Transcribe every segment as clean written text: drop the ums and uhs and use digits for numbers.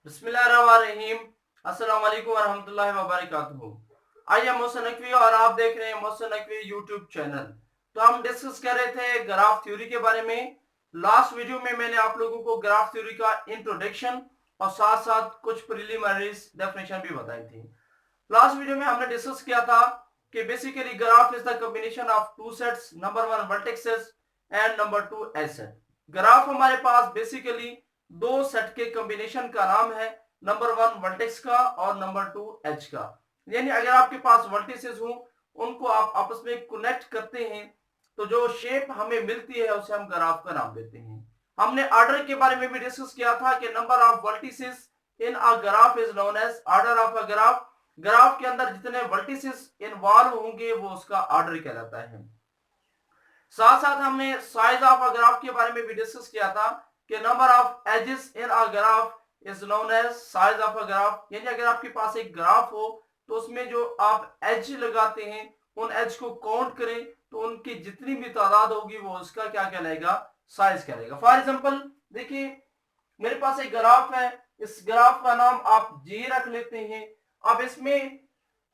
बिस्मिल्लाहिर्रहमानिर्रहीम। अस्सलाम वालेकुम वरहमतुल्लाहि वबरकातुहू। आई एम मोहसिन नकवी और आप देख रहे हैं मोहसिन नकवी यूट्यूब चैनल। तो हम डिस्कस कर रहे थे ग्राफ थ्योरी के बारे में। लास्ट वीडियो में मैंने आप लोगों को ग्राफ थ्योरी का इंट्रोडक्शन और साथ साथ कुछ प्रिलिमिनरीज डेफिनेशन भी बताई थी। लास्ट वीडियो में हमने डिस्कस किया था कि basically graph is the combination of two sets, number one vertexes and number two edge set. Graph हमारे पास बेसिकली दो सेट के कॉम्बिनेशन का नाम है, नंबर वन वर्टेक्स का और नंबर टू एज का। यानी अगर आपके पास वर्टिसेस हो, उनको आप आपस में कनेक्ट करते हैं तो जो शेप हमें मिलती है उसे हम ग्राफ का नाम देते हैं। हमने ऑर्डर के बारे में भी डिस्कस किया था कि number of vertices in a graph is known as order of a graph. Graph के अंदर जितने वर्टिसेस इन्वॉल्व होंगे वो उसका ऑर्डर कहलाता है। साथ साथ हमने साइज ऑफ अ ग्राफ के बारे में भी डिस्कस किया था कि number of edges in a graph is known as size of a graph. यानी अगर आपके पास एक ग्राफ हो तो उसमें जो आप एज लगाते हैं उन एज को काउंट करें तो उनकी जितनी भी तादाद होगी वो उसका क्या कहलाएगा, साइज कहलाएगा। फॉर एग्जांपल देखिए, मेरे पास एक ग्राफ है, इस ग्राफ का नाम आप जी रख लेते हैं। अब इसमें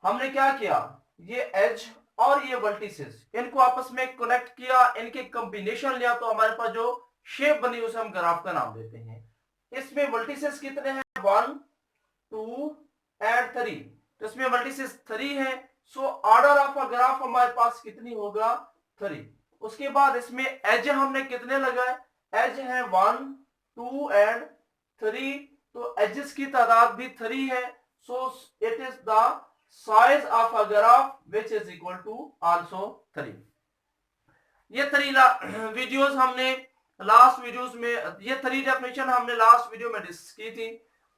हमने क्या किया, ये एज और ये वर्टिसेस इनको आपस में कनेक्ट किया, इनके कॉम्बिनेशन लिया तो हमारे पास जो शेप बनी उसे हम ग्राफ का नाम देते हैं। इसमें वर्टिसेस कितने हैं, 1 2 एंड 3। तो इसमें वर्टिसेस 3 है, so order of a graph हमारे पास कितनी होगा, 3। उसके बाद इसमें एज हमने कितने लगाए, एज है 1 2 एंड 3, तो एजेस की तादाद भी 3 है। So it is the size of a graph which is equal to also 3। ये 3 वीडियोस हमने लास्ट वीडियोस में, ये 3 डेफिनेशन हमने लास्ट वीडियो में डिस्कस की थी।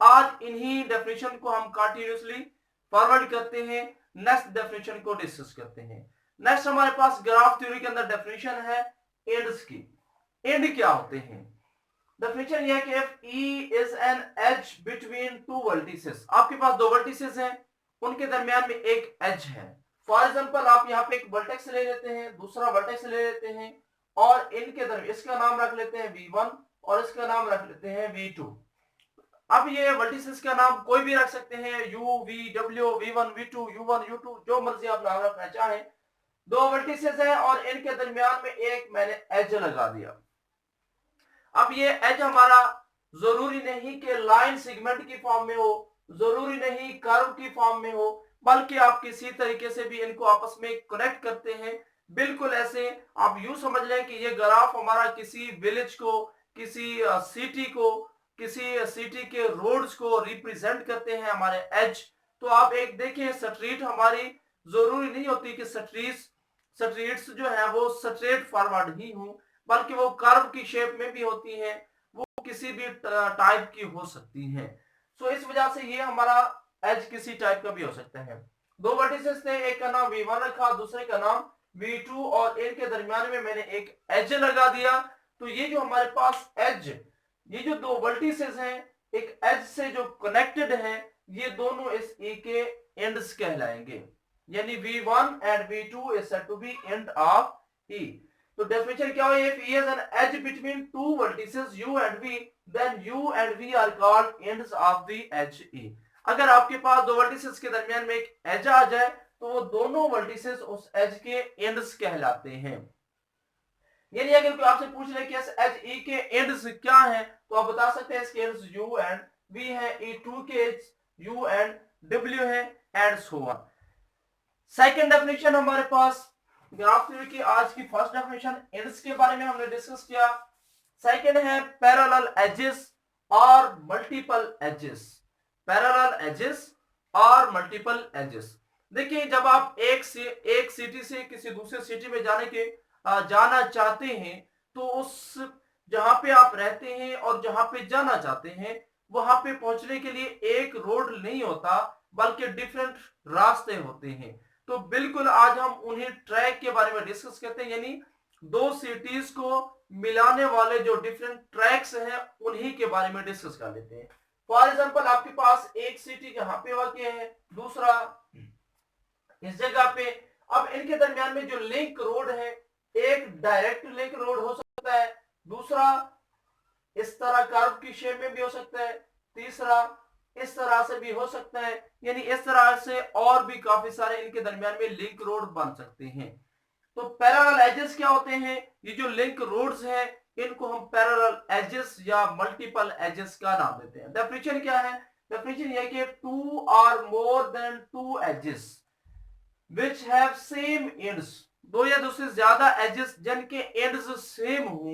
आज इन्हीं डेफिनेशन को हम कंटिन्यूअसली फॉरवर्ड करते हैं, नेक्स्ट डेफिनेशन को डिस्कस करते हैं। नेक्स्ट हमारे पास ग्राफ थ्योरी के अंदर डेफिनेशन है एंड्स की। एंड क्या होते हैं, डेफिनेशन यह है कि if E is an edge between two vertices, आपके पास दो वर्टिसेस हैं, उनके दरमियान में एक एज है। फॉर एग्जांपल आप यहाँ पे एक वर्टेक्स ले लेते हैं, दूसरा वर्टेक्स ले लेते हैं और इनके दरमियान इसका नाम रख लेते हैं V1 और इसका नाम रख लेते हैं V2। अब ये वर्टिसेस का नाम कोई भी रख सकते हैं, U V W V1 V2 U1 U2, जो मर्जी आप नाम रखना चाहें। दो वर्टिसेस हैं और इनके दरमियान में एक मैंने एज लगा दिया। अब ये एज हमारा जरूरी नहीं कि लाइन सेगमेंट की फॉर्म में हो, जरूरी नहीं कर्व की फॉर्म में हो, बल्कि आप किसी तरीके से भी इनको आपस में कनेक्ट करते हैं। बिल्कुल ऐसे आप यूं समझ लें कि ये ग्राफ हमारा किसी विलेज को, किसी सिटी को, किसी सिटी के रोड्स को रिप्रेजेंट करते हैं हमारे एज। तो आप एक देखें, स्ट्रीट हमारी जरूरी नहीं होती कि स्ट्रीट्स जो है वो स्ट्रेट फॉरवर्ड ही हो, बल्कि वो कर्व की शेप में भी होती है, वो किसी भी टाइप की हो सकती है। सो इस वजह से ये हमारा एज किसी टाइप का भी हो सकता है। दो वर्टिसेस थे, एक का नाम V1 रखा, दूसरे का नाम V2 और इनके दरमियान में मैंने एक एज लगा दिया। तो ये जो हमारे पास एज, ये जो दो वर्टिसेस हैं एक एज से जो कनेक्टेड हैं, ये दोनों इस E के एंड्स कहलाएंगे। यानी V1 and V2 is said to be end of E। तो डेफिनेशन क्या है, if E is an edge between two vertices U and V, then U and V are called ends of the edge E। अगर आपके पास दो vertices के दरमियान में एक एज आ जाए तो वो दोनों वर्टिसेस उस एज के एंड्स कहलाते हैं। यानी अगर कोई आपसे पूछ ले कि इस एज E के एंड्स क्या हैं, तो आप बता सकते हैं इसके एंड्स U एंड V हैं, E2 के एंड्स U एंड W हैं and so on. Second definition हमारे पास ग्राफ थ्योरी की आज की फर्स्ट डेफिनेशन एंड्स के बारे में हमने डिस्कस किया। सेकंड है पैरेलल एजेस और मल्टीपल एजेस। पैरेलल एजेस और मल्टीपल एजेस, देखिए जब आप एक सिटी से किसी दूसरे सिटी में जाना चाहते हैं तो उस जहां पे आप रहते हैं और जहां पे जाना चाहते हैं वहां पे पहुंचने के लिए एक रोड नहीं होता, बल्कि डिफरेंट रास्ते होते हैं। तो बिल्कुल आज हम उन्हीं ट्रैक के बारे में डिस्कस करते हैं, यानी दो सिटीज को मिलाने वाले जो डिफरेंट ट्रैक्स हैं उन्हीं के बारे में डिस्कस कर लेते हैं। फॉर एग्जांपल आपके पास एक सिटी यहाँ पे वाक़ है, दूसरा इस जगह पे। अब इनके दरमियान में जो लिंक रोड है, एक डायरेक्ट लिंक रोड हो सकता है, दूसरा इस तरह कर्व की शेप में भी हो सकता है, तीसरा इस तरह से भी हो सकता है, यानी इस तरह से और भी काफी सारे इनके दरमियान में लिंक रोड बन सकते हैं। तो पैरेलल एजेस क्या होते हैं? ये जो लिंक रोड्स हैं इनको हम पैरेलल एजेस या मल्टीपल एजेस का नाम देते हैं। डेफिनेशन क्या है? डेफिनेशन ये कि two or more than two edges which have same ends, दो या दो से ज्यादा एजेस जिनके एंड्स सेम हो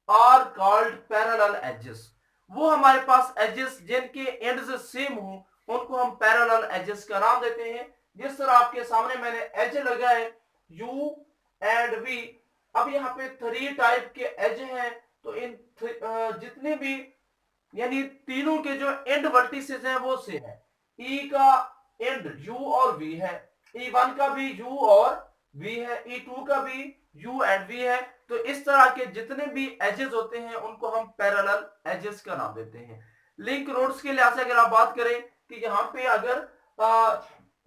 आर कॉल्ड पैरेलल एजेस। वो हमारे पास एजेस जिनके एंड्स सेम हो उनको हम पैरेलल एजेस का नाम देते हैं। जिस तरह आपके सामने मैंने एज लगाए यू एंड वी, अब यहाँ पे 3 टाइप के एज हैं, तो इन जितने भी यानी तीनों के जो एंड वर्टिसेस हैं वो सेम है। ई का एंड यू और वी है, E1 का भी यू और वी है, E2 का भी यू एंड वी है। तो इस तरह के जितने भी एजेस होते हैं उनको हम पैरेलल एजेस का नाम देते हैं। लिंक रोड्स के लिहाज से अगर आप बात करें कि यहाँ पे अगर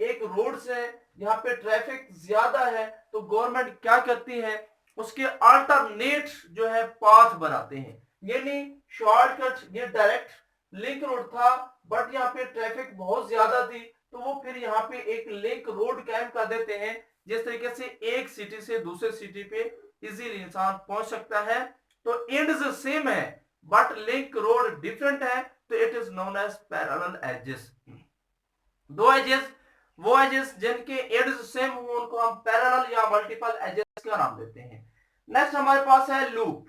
एक रोड से यहाँ पे ट्रैफिक ज्यादा है तो गवर्नमेंट क्या करती है, उसके अल्टरनेट जो है पाथ बनाते हैं। यानी शॉर्टकट, ये डायरेक्ट लिंक रोड था बट यहाँ पे ट्रैफिक बहुत ज्यादा थी तो वो फिर यहाँ पे एक लिंक रोड कैंप कर देते हैं, जिस तरीके से एक सिटी से दूसरे सिटी पे इजीली इंसान पहुंच सकता है। तो एंड्स सेम है बट लिंक रोड डिफरेंट है, तो it is known as parallel edges. दो एजेस, वो एजेस जिनके एड्स सेम हो उनको हम पैरेलल या मल्टीपल एजेस का नाम देते हैं। नेक्स्ट हमारे पास है लूप।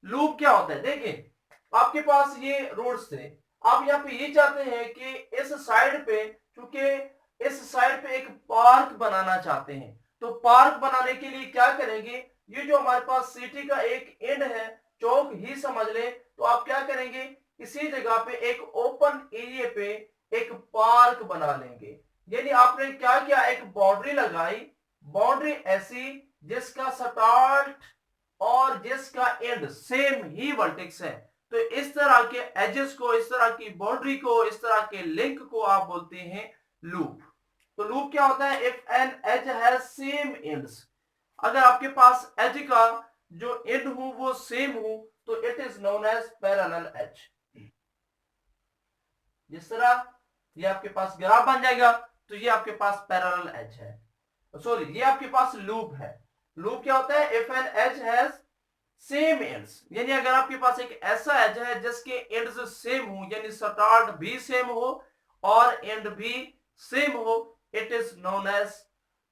लूप क्या होता है? देखिए आपके पास ये रोड्स थे, आप यहाँ पे ये चाहते हैं कि इस साइड पे, क्योंकि इस साइड पे एक पार्क बनाना चाहते हैं, तो पार्क बनाने के लिए क्या करेंगे, ये जो हमारे पास सिटी का एक एंड है, चौक ही समझ ले, तो आप क्या करेंगे, इसी जगह पे एक ओपन एरिया पे एक पार्क बना लेंगे। यानी आपने क्या किया, एक बाउंड्री लगाई, बाउंड्री ऐसी जिसका स्टार्ट और जिसका एंड सेम ही वर्टेक्स है। तो इस तरह के एजेस को, इस तरह की बाउंड्री को, इस तरह के लिंक को आप बोलते हैं लूप। तो लूप क्या होता है? If an edge has same ends, अगर आपके पास एज का जो एंड हो वो सेम हो तो it is known as parallel edge. जिस तरह ये आपके पास ग्राफ बन जाएगा तो ये आपके पास पैरेलल एज है, सॉरी ये आपके पास लूप है। लूप क्या होता है? If an edge has same ends, यानी अगर आपके पास एक ऐसा एज है जिसके एंड्स सेम हो, यानी स्टार्ट भी सेम हो और एंड भी सेम हो, it is known as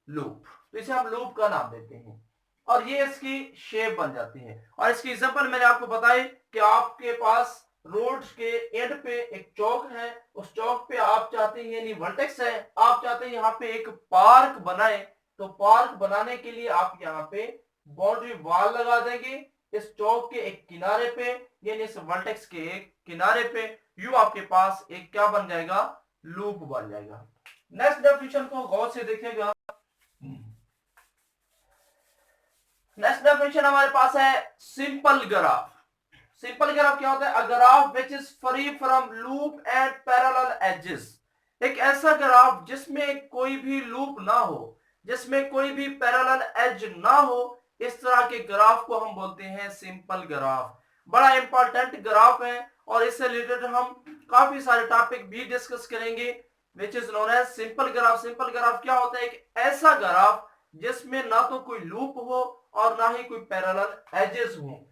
loop. तो इसे हम लूप का नाम देते हैं और ये इसकी शेप बन जाती है। और इसकी एग्जांपल मैंने आपको बताई कि आपके पास रोड के एंड पे एक चौक है, उस चौक पे आप चाहते हैं, यानी वर्टेक्स है, आप चाहते हैं यहाँ पे एक पार्क बनाए, तो पार्क बनाने के लिए आप यहाँ पे बाउंड्री वॉल लगा देंगे इस चौक के एक किनारे पे, यानी इस वर्टेक्स के एक किनारे पे, यू आपके पास एक क्या बन जाएगा, लूप बन जाएगा। नेक्स्ट डेफिनेशन को गौर से देखिएगा। नेक्स्ट डेफिनेशन हमारे पास है सिंपल ग्राफ। सिंपल ग्राफ क्या होता है? A graph which is free from loop and parallel edges. एक ऐसा ग्राफ जिसमें कोई भी लूप ना हो, जिसमें कोई भी पैरेलल एज ना हो, इस तरह के ग्राफ को हम बोलते हैं सिंपल ग्राफ। बड़ा इंपॉर्टेंट ग्राफ है और इससे रिलेटेड हम काफी सारे टॉपिक भी डिस्कस करेंगे, which is known as simple graph. Simple graph क्या होता है? एक ऐसा ग्राफ जिसमें ना तो कोई लूप हो और ना ही कोई पैरेलल एजेस हो।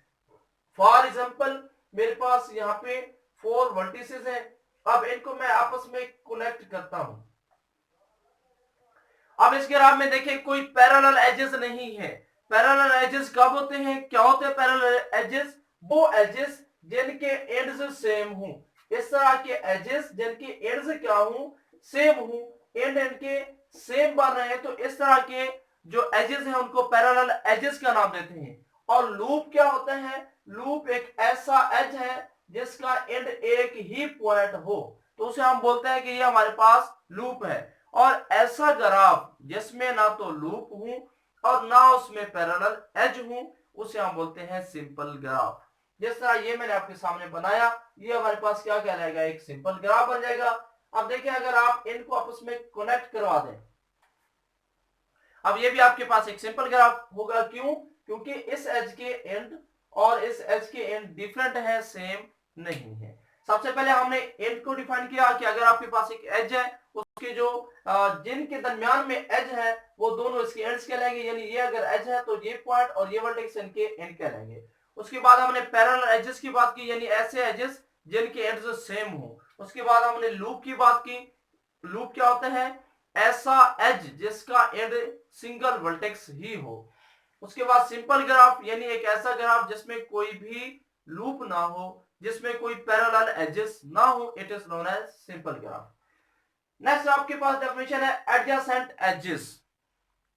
फॉर एग्जांपल मेरे पास यहाँ पे 4 वर्टिसेस हैं, अब इनको मैं आपस में कनेक्ट करता हूं। अब इस ग्राफ में देखिए कोई पैरेलल एजेस नहीं है। पैरेलल एजेस कब होते हैं? क्या होते हैं पैरेलल एजेस? वो एजेस जिनके एंड्स सेम हो। इस तरह के एजेस जिनके एंड्स क्या हो, सेम हो, एंड इनके सेम बन रहे हैं, तो इस तरह के जो एजेस हैं उनको पैरेलल एजेस का नाम देते हैं। और लूप क्या होता है? लूप एक ऐसा एज है जिसका एंड एक ही पॉइंट हो, तो उसे हम बोलते हैं कि ये हमारे पास लूप है। और ऐसा ग्राफ जिसमें ना तो लूप हो और ना उसमें पैरेलल एज हो, उसे हम बोलते हैं सिंपल ग्राफ। जिस तरह ये मैंने आपके सामने बनाया, ये हमारे पास क्या कहलाएगा, एक सिंपल ग्राफ बन जाएगा। अब देखिए अगर आप इनको आपस में कनेक्ट करवा दें, अब ये भी आपके पास एक सिंपल ग्राफ होगा। क्यों? क्योंकि इस एज के एंड और इस एज के एंड डिफरेंट है, सेम नहीं है। सबसे पहले हमने इंट को डिफाइन किया कि अगर आपके पास एक एज है, उसके जो जिनके दरमियान में एज है वो दोनों इसके एंड्स कहलाएंगे, यानी ये अगर एज है तो ये पॉइंट और ये वर्टेक्स इनके एंड कहलाएंगे। उसके बाद हमने पैरेलल एजेस की बात की, यानी ऐसे एजेस जिनके एंड्स सेम हो। उसके बाद हमने लूप की बात की। लूप क्या होता है? ऐसा एज जिसका एंड सिंगल वर्टेक्स ही हो। उसके बाद सिंपल ग्राफ, यानी एक ऐसा ग्राफ जिसमें कोई भी लूप ना हो, जिसमें कोई पैरेलल एजेस ना हो, it is known as simple graph. Next आपके पास डेफिनेशन है एडजेसेंट एजेस।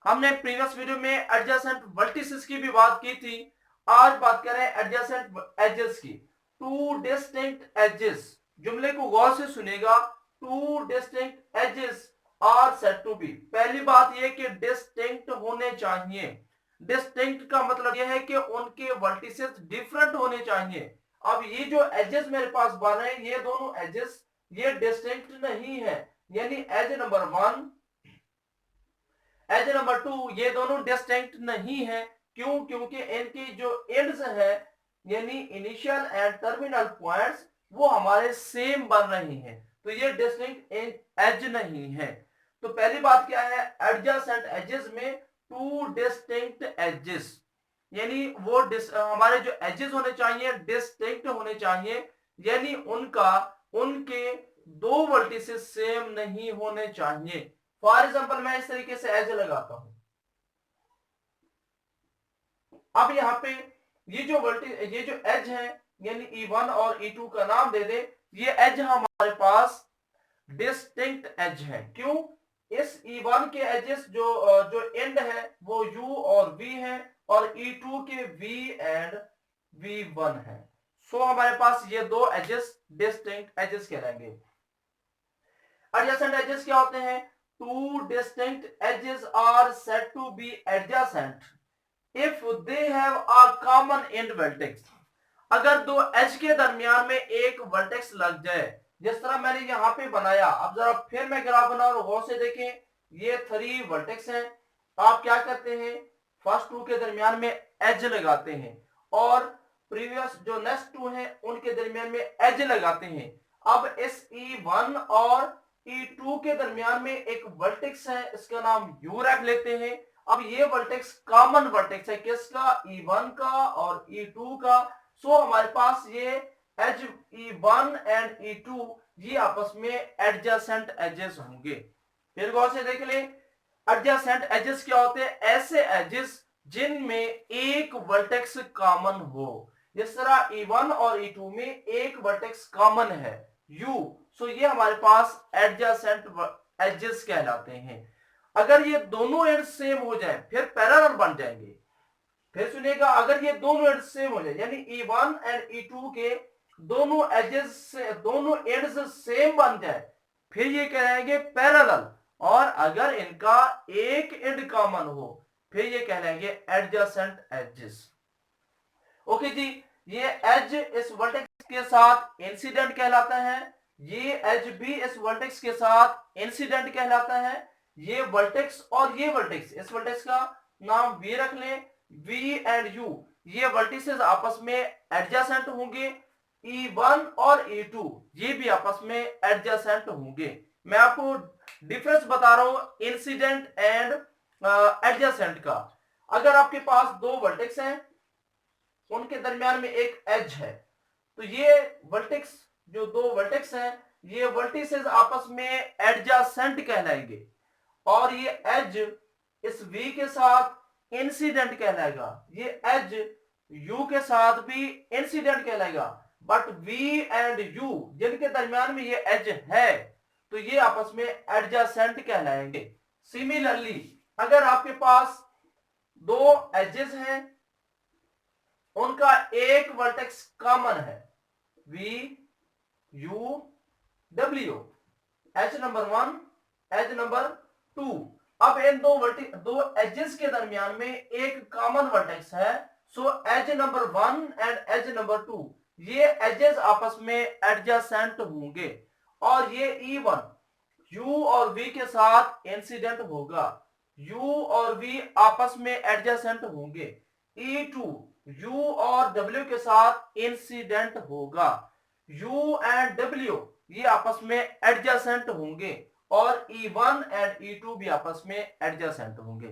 हमने प्रीवियस वीडियो में एडजेसेंट वर्टिसेस की भी बात की थी। आज बात करें एडजेसेंट एजेस की। टू डिस्टिंक्ट एजेस, जुमले को गौर से सुनेगा। Two distinct edges are said to be. पहली बात यह कि डिस्टिंक्ट होने चाहिए। डिस्टिंक्ट का मतलब यह है कि उनके वर्टिसेस डिफरेंट होने चाहिए। अब ये जो एजेस मेरे पास बन रहे हैं, ये दोनों एजेस ये डिस्टिंक्ट नहीं है, यानी एज नंबर 1 एज नंबर 2 ये दोनों डिस्टिंक्ट नहीं है। क्यों? क्योंकि इनकी जो एंड्स है, यानी इनिशियल एंड टर्मिनल पॉइंट्स, वो हमारे सेम बन रहे हैं, तो ये डिस्टिंक्ट एज नहीं है। तो पहली बात क्या है? एडजेसेंट एजेस में टू डिस्टिंक्ट एजेस, यानी वो हमारे जो एजेस होने चाहिए डिस्टिंक्ट होने चाहिए, यानी उनके दो वर्टिसेस सेम नहीं होने चाहिए। फॉर एग्जांपल मैं इस तरीके से एज लगाता हूं। अब यहां पे ये जो एज है, यानी E1 और E2 का नाम दे दे, ये एज हमारे पास डिस्टिंक्ट एज है। क्यों? इस E1 के एजेस जो एंड है वो U और V है, और E2 के V एंड V1 है। सो हमारे पास ये दो एजेस डिस्टिंक्ट एजेस कहलाएंगे। एडजेसेंट एजेस क्या होते हैं? Two distinct edges are said to be adjacent if they have a common end vertex. अगर दो एज के दरमियान में एक वर्टेक्स लग जाए, जिस तरह मैंने यहां पे बनाया, अब जरा फिर मैं ग्राफ बना और गौर से देखें, ये 3 वर्टेक्स हैं। आप क्या करते हैं? फर्स्ट 2 के दरमियान में एज लगाते हैं, और प्रीवियस जो नेक्स्ट 2 हैं उनके दरमियान में एज लगाते हैं। अब इस E1 और E2 के दरमियान में एक वर्टेक्स है, इसका नाम U रख लेते हैं। अब ये वर्टेक्स कॉमन वर्टेक्स है, किसका? E1 का और E2 का। सो हमारे पास ये एज E1 एंड E2 ये आपस में एडजेसेंट एजेस होंगे। फिर गौर से देख ले, एडजेसेंट एजेस क्या होते हैं? ऐसे एजेस जिनमें एक वर्टेक्स कॉमन हो। जिस तरह E1 और E2 में एक वर्टेक्स कॉमन है U, सो ये हमारे पास एडजेसेंट एजेस कहलाते हैं। अगर ये दोनों एंड सेम हो जाए फिर पैरेलल बन जाएंगे। फिर सुनिएगा, अगर ये दोनों एंड सेम हो जाए, यानी E1 एंड E2 के दोनों एजेस से दोनों एंड्स सेम बन जाए, फिर ये कहलाएंगे पैरेलल। और अगर इनका एक एंड कॉमन हो, फिर ये कहलाएंगे एडजेसेंट एजेस। ओके जी, ये एज इस वर्टेक्स के साथ इंसिडेंट कहलाता है, ये एज भी इस वर्टेक्स के साथ इंसिडेंट कहलाता है। ये वर्टेक्स और ये वर्टेक्स, इस वर्टेक्स का नाम V रख लें, V एंड U, ये वर्टिसेस आपस में एडजेसेंट होंगे। E1 और E2 ये भी आपस में एडजेसेंट होंगे। मैं आपको डिफरेंस बता रहा हूं इंसिडेंट एंड एडजेसेंट का। अगर आपके पास दो वर्टेक्स हैं, उनके दरमियान में एक एज है, तो ये वर्टेक्स जो दो वर्टेक्स हैं, ये वर्टिसेस आपस में एडजेसेंट कहलाएंगे, और ये एज इस V के साथ इंसिडेंट कहलाएगा, ये एज U के साथ भी इंसिडेंट कहलाएगा। बट V एंड U जिनके दरमियान में ये एज है, तो ये आपस में एडजेसेंट कहलाएंगे। सिमिलरली अगर आपके पास दो एजेस हैं, उनका एक वर्टेक्स कॉमन है, V U W, edge number 1 edge number 2। अब इन दो एजेस के दरमियान में एक कॉमन वर्टेक्स है, so edge number 1 and edge number 2 ये एजेस आपस में एडजेसेंट होंगे, और ये E1 U और V के साथ इंसिडेंट होगा, U और V आपस में एडजेसेंट होंगे। E2 U और W के साथ इंसिडेंट होगा। U एंड W ये आपस में एडजेसेंट होंगे और E1 एंड E2 भी आपस में एडजेसेंट होंगे।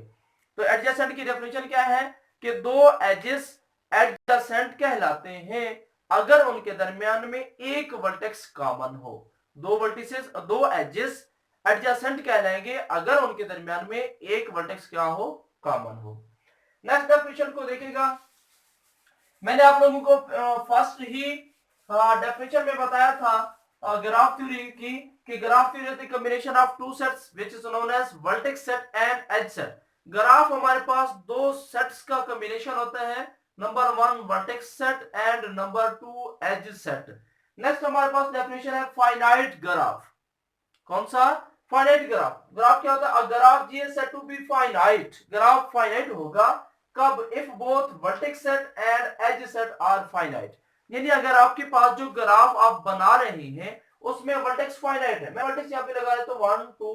तो एडजेसेंट की डेफिनेशन क्या है कि दो एजेस एडजेसेंट कहलाते हैं अगर उनके दरमियान में एक वर्टेक्स कॉमन हो। दो वर्टिसेस, दो एजेस एडजेसेंट कहलाएंगे अगर उनके दरमियान में एक वर्टेक्स क्या हो, कॉमन हो। नेक्स्ट डेफिनेशन को देखिएगा। मैंने आप लोगों को फर्स्ट ही डेफिनेशन में बताया था ग्राफ थ्योरी की कि graph theory is the combination of two sets which is known as vertex set and edge set. Graph हमारे पास दो सेट्स का कॉम्बिनेशन होता है, number 1 vertex set and number 2 edge set. Next हमारे पास डेफिनेशन है फाइनाइट ग्राफ। कौन सा? Finite graph. ग्राफ क्या होता है? Graph G is said to be finite. Graph finite होगा कब? If both vertex set and edge set are finite. यानी अगर आपके पास जो ग्राफ आप बना रहे हैं उसमें वर्टेक्स फाइनाइट है। मैं वर्टेक्स यहां पे लगा देता हूं 1 2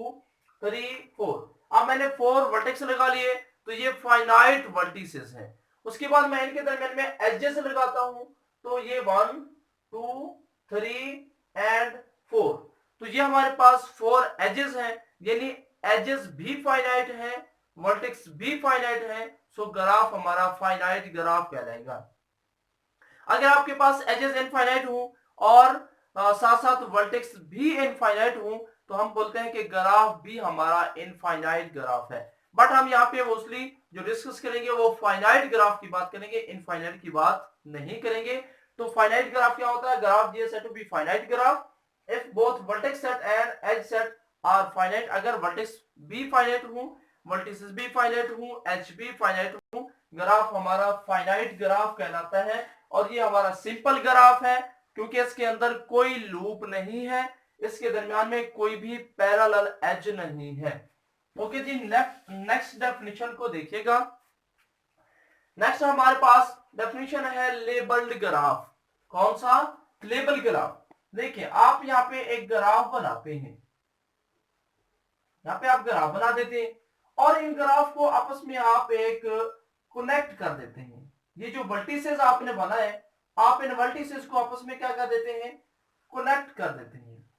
3 4। अब मैंने 4 वर्टेक्स लगा लिए तो ये फाइनाइट वर्टिसेस हैं। उसके बाद मैं इनके दरमियान में एजेस लगाता हूं तो ये 1 2 3 एंड 4। तो ये हमारे पास 4 एजेस हैं, यानी एजेस भी फाइनाइट है, वर्टेक्स भी फाइनाइट है। सो ग्राफ हमारा फाइनाइट ग्राफ कहलाएगा। अगर आपके पास एजेस इनफाइनाइट हो और साथ साथ वर्टेक्स भी इनफाइनाइट हो तो हम बोलते हैं कि ग्राफ भी हमारा इनफाइनाइट ग्राफ है। बट हम यहाँ पे मोस्टली जो डिस्कस करेंगे वो फाइनाइट ग्राफ की बात करेंगे, इनफाइनाइट की बात नहीं करेंगे। तो फाइनाइट ग्राफ क्या होता है? Graph G said to be finite graph if both vertex set and edge set are finite। अगर वर्टेक्स भी फाइनाइट हो, वर्टिसेस भी फाइनाइट हो, एज भी फाइनाइट हो, ग्राफ हमारा फाइनाइट ग्राफ कहलाता है। और ये हमारा सिंपल ग्राफ है क्योंकि इसके अंदर कोई लूप नहीं है, इसके दरमियान में कोई भी पैरेलल एज नहीं है। ओके जी, नेक्स्ट डेफिनेशन को देखिएगा। नेक्स्ट हमारे पास डेफिनेशन है लेबल्ड ग्राफ। कौन सा? Label graph. देखिए आप यहाँ पे एक ग्राफ बनाते हैं, यहाँ पे आप ग्राफ बना देते हैं और इन ग्राफ को आपस में आप एक कनेक्ट कर देते हैं। ये जो वर्टिसेस आपने बनाए, आप इन वर्टिसेस को आपस में क्या कर देते हैं? कनेक्ट कर देते हैं।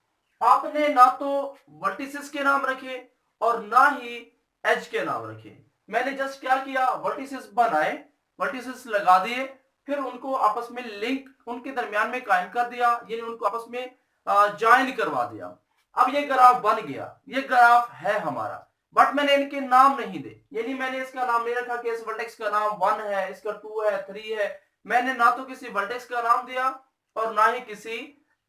आपने ना तो वर्टिसेस के नाम रखे और ना ही एज के नाम रखे। मैंने जस्ट क्या किया? वर्टिसेस बनाए, वर्टिसेस लगा दिए, फिर उनको आपस में लिंक उनके दरमियान में कायम कर दिया, यानी उनको आपस में ज्वाइन करवा दिया। अब ये ग्राफ बन गया, ये ग्राफ है हमारा। बट मैंने इनके नाम नहीं दे, यानी मैंने इसका नाम नहीं रखा कि इस वर्टेक्स का नाम 1 है, इसका 2 है, 3 है। मैंने ना तो किसी वर्टेक्स का नाम दिया और ना ही किसी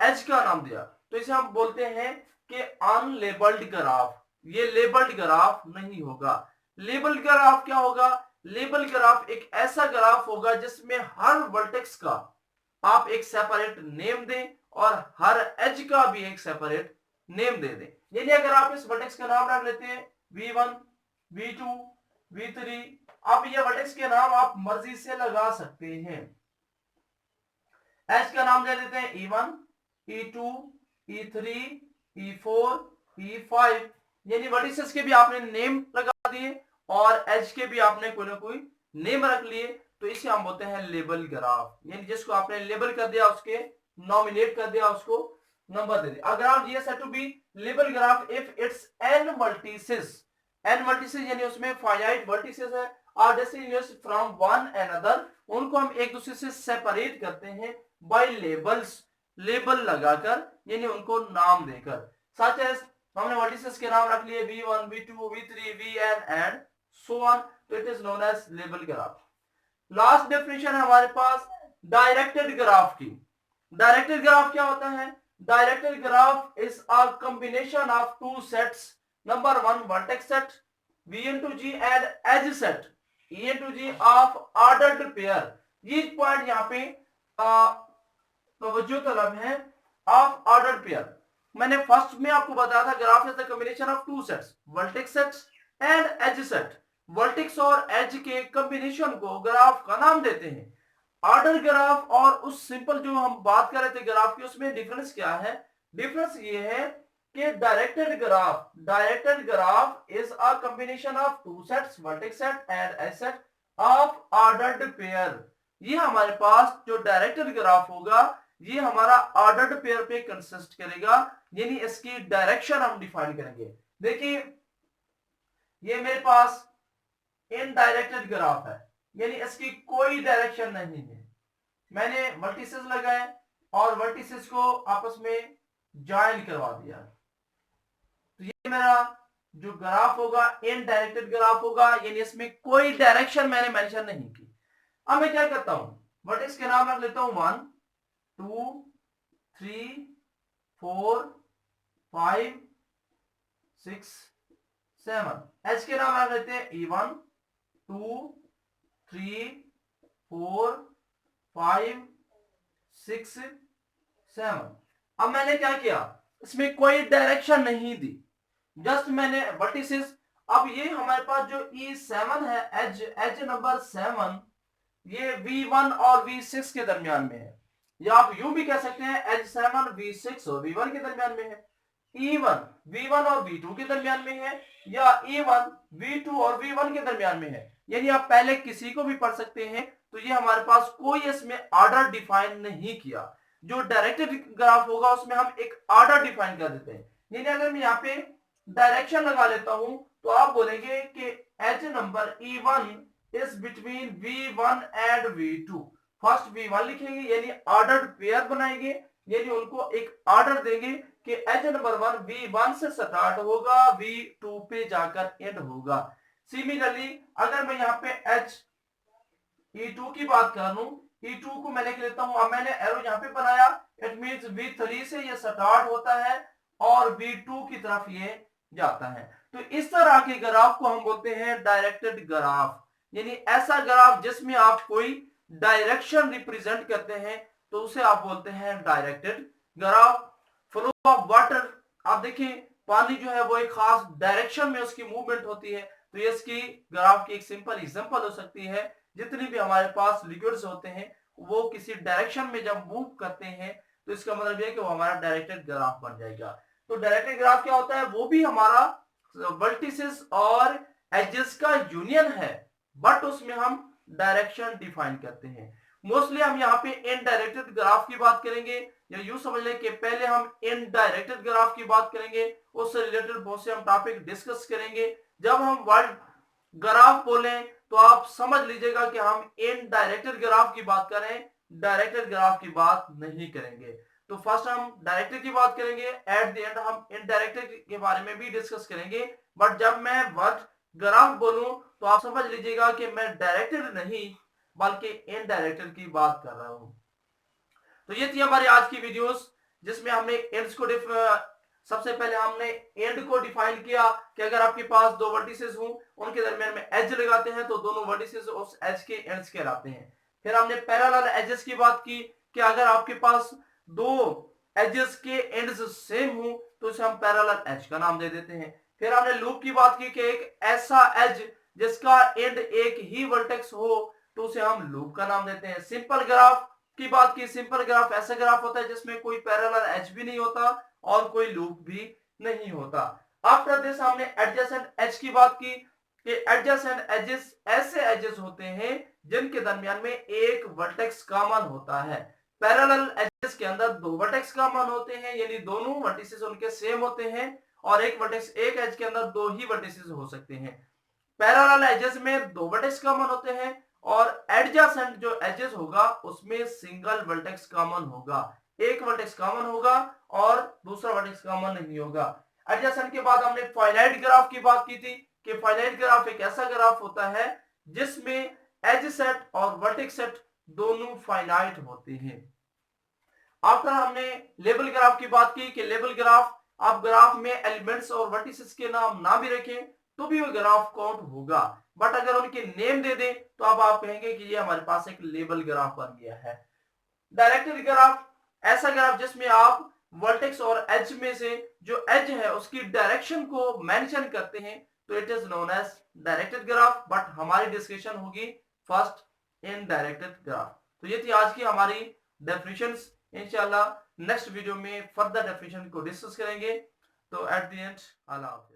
एज का नाम दिया। तो इसे हम बोलते हैं कि अनलेबल्ड ग्राफ। ये लेबल्ड ग्राफ नहीं होगा। लेबल ग्राफ क्या होगा? लेबल ग्राफ एक ऐसा ग्राफ होगा जिसमें हर वर्टेक्स का आप एक सेपरेट नेम दें और हर एज का भी एक सेपरेट नेम दे दें। यानी अगर आप इस वर्टेक्स का नाम रख लेते हैं V1 V2 V3, अब ये वर्टेक्स के नाम आप मर्जी से लगा सकते हैं। एज का नाम दे देते हैं E1 E2 E3 E4 E5, यानी वर्टिसेस के भी आपने नेम लगा दिए और एज के भी आपने कोई ना कोई नेम रख लिए। तो इसे हम बोलते हैं लेबल ग्राफ, यानी जिसको आपने लेबल कर दिया, उसके नॉमिनेट कर दिया, उसको नंबर दे दिया। अगर आप ये said to be label graph if it's n vertices, n vertices यानी उसमें फाइनाइट वर्टिसेस है, are distinguished from one another, उनको हम एक दूसरे से सेपरेट करते हैं बाय लेबल्स, लेबल लगाकर, यानी उनको नाम देकर। सच एज हमने वर्टिसेस के नाम रख लिए V1 V2 V3 Vn and so on, तो it is known as label graph. Last definition है हमारे पास डायरेक्टेड ग्राफ की। डायरेक्टेड ग्राफ क्या होता है? Directed graph is a combination of two sets, number 1 vertex set V into G and edge set E into G of ordered pair। ये point यहाँ पे तवज्जो तलब है, ऑफ ऑर्डर्ड पेयर। मैंने फर्स्ट में आपको बताया था graph is the combination of two sets, vertex sets and edge set. Vertex और एज के कॉम्बिनेशन को ग्राफ का नाम देते हैं। ऑर्डर ग्राफ और उस सिंपल जो हम बात कर रहे थे ग्राफ की, उसमें डिफरेंस क्या है? डिफरेंस ये है कि directed graph is a combination of two sets, vertex set and edge set of ordered pair. ये हमारे पास जो डायरेक्टेड ग्राफ होगा ये हमारा ऑर्डर्ड पेयर पे कंसिस्ट करेगा, यानी इसकी डायरेक्शन हम डिफाइन करेंगे। देखिए ये मेरे पास इनडायरेक्टेड ग्राफ है, यानी इसकी कोई डायरेक्शन नहीं है। मैंने वर्टिसेस लगाए और वर्टिसेस को आपस में ज्वाइन करवा दिया, तो ये मेरा जो ग्राफ होगा इनडायरेक्टेड ग्राफ होगा, यानी इसमें कोई डायरेक्शन मैंने मेंशन नहीं की। अब मैं क्या करता हूं, वर्टेक्स के नाम रख लेता हूं 1 2 3 4 5 6 7। एच के नाम रख लेते हैं E1 2 3 4 5 6 7। अब मैंने क्या किया, इसमें कोई डायरेक्शन नहीं दी, जस्ट मैंने वर्टिसेस। अब ये हमारे पास जो E7 है, एज नंबर 7, ये V1 और V6 के दरमियान में है, या आप यूं भी कह सकते हैं H7 V6 और V1 के दरमियान में है। E1 V1 और V2 के दरमियान में है, या E1 V2 और V1 के दरमियान में है, यानी आप पहले किसी को भी पढ़ सकते हैं। तो ये हमारे पास कोई इसमें ऑर्डर डिफाइन नहीं किया। जो डायरेक्टेड ग्राफ होगा उसमें हम एक ऑर्डर डिफाइन कर देते हैं, यानी अगर मैं यहाँ पे डायरेक्शन लगा लेता हूं तो आप बोलेंगे कि edge number E1 is between V1 and V2। First V1 लिखेंगे, यानी ऑर्डर्ड पेयर बनाएंगे, यानी उनको एक ऑर्डर देंगे कि एज नंबर 1 V1 से स्टार्ट होगा, V2 पे जाकर एंड होगा। सिमिलरली अगर मैं यहाँ पे एच E2 की बात कर लूं, E2 को मैं लिख लेता हूं। अब मैंने एरो यहाँ पे बनाया, इट मींस V3 से ये स्टार्ट होता है और V2 की तरफ ये जाता है। तो इस तरह के ग्राफ को हम बोलते हैं डायरेक्टेड ग्राफ, यानी ऐसा ग्राफ जिसमें आप कोई डायरेक्शन रिप्रेजेंट करते हैं तो उसे आप बोलते हैं directed graph. Flow of water, आप देखिए पानी जो है वो एक खास डायरेक्शन में उसकी मूवमेंट होती है, तो ये इसकी ग्राफ की एक सिंपल एग्जांपल हो सकती है। जितनी भी हमारे पास लिक्विड्स होते हैं वो किसी डायरेक्शन में जब मूव करते हैं तो इसका मतलब यह है कि वो हमारा डायरेक्टेड ग्राफ बन जाएगा। तो डायरेक्टेड ग्राफ क्या होता है, वो भी हमारा वर्टिसेस और एजेस का यूनियन है, बट उसमें हम डायरेक्शन डिफाइन करते हैं। मोस्टली हम यहाँ पे इनडायरेक्टेड ग्राफ की बात करेंगे, या यूं समझ लें कि पहले हम इनडायरेक्टेड ग्राफ की बात करेंगे, उससे रिलेटेड बहुत से हम टॉपिक डिस्कस करेंगे। जब हम वर्ड ग्राफ बोलें तो आप समझ लीजिएगा कि हम इनडायरेक्टेड ग्राफ की बात करें, डायरेक्टेड ग्राफ की बात नहीं करेंगे। तो फर्स्ट हम डायरेक्टेड की बात करेंगे, एट द एंड हम इनडायरेक्टेड के बारे में भी डिस्कस करेंगे। बट जब मैं वर्ड ग्राफ बोलूं तो आप समझ लीजिएगा कि मैं डायरेक्टेड नहीं बल्कि इनडायरेक्टेड की बात कर रहा हूं। तो ये थी हमारी आज की वीडियोस, जिसमें हमने एंड्स को सबसे पहले हमने एंड को डिफाइन किया कि अगर आपके पास दो वर्टिसेस हों, उनके दरमियान में एज लगाते हैं तो दोनों वर्टिसेस उस एज के एंड्स कहलाते हैं। फिर हमने पैरेलल एजेस की बात की कि अगर आपके पास दो एजेस के एंड्स सेम हो तो उसे हम पैरेलल एज का नाम दे देते हैं। फिर हमने लूप की बात की कि एक ऐसा एज जिसका एंड एक ही वर्टेक्स हो तो उसे हम लूप का नाम देते हैं। सिंपल ग्राफ की बात की, सिंपल ग्राफ ऐसा ग्राफ होता है जिसमें कोई पैरेलल एज भी नहीं होता और कोई लूप भी नहीं होता। आफ्टर दिस हमने एडजेसेंट एज की बात की कि एडजेसेंट एजेस ऐसे एजेस होते हैं जिनके दरमियान में एक वर्टेक्स कॉमन होता है। पैरेलल एजेस के अंदर दो वर्टेक्स कॉमन होते हैं, यानी दोनों वर्टिसेस उनके सेम होते हैं, और एक वर्टेक्स एक एज के अंदर दो ही वर्टिसेस हो सकते हैं। पैरेलल एजेस में दो वर्टेक्स कॉमन होते हैं और एडजेसेंट जो एजेस होगा उसमें सिंगल वर्टेक्स कॉमन होगा, एक वर्टेक्स कॉमन होगा और दूसरा वर्टेक्स कॉमन नहीं होगा। एडजेसेंट के बाद हमने फाइनाइट ग्राफ की बात की थी कि फाइनाइट ग्राफ एक ऐसा ग्राफ होता है जिसमें एज सेट और वर्टेक्स सेट दोनों फाइनाइट होते हैं। आफ्टर हमने लेबल ग्राफ की बात की कि लेबल ग्राफ, आप ग्राफ में एलिमेंट्स और वर्टिसेस के नाम ना भी रखें तो भी वो ग्राफ काउंट होगा, बट अगर उनके नेम दे दें तो अब आप कहेंगे कि ये हमारे पास एक लेबल ग्राफ बन गया है। डायरेक्टेड ग्राफ ऐसा ग्राफ जिसमें आप वर्टेक्स और एज में से जो एज है उसकी डायरेक्शन को मेंशन करते हैं, तो it is known as directed graph. But हमारी डिस्कशन होगी फर्स्ट इनडायरेक्टेड ग्राफ। तो ये थी आज की हमारी डेफिनेशंस। इंशाल्लाह नेक्स्ट वीडियो में फर्दर डेफिनेशन को डिस्कस करेंगे। तो एट द एंड अल्लाह हाफिज़।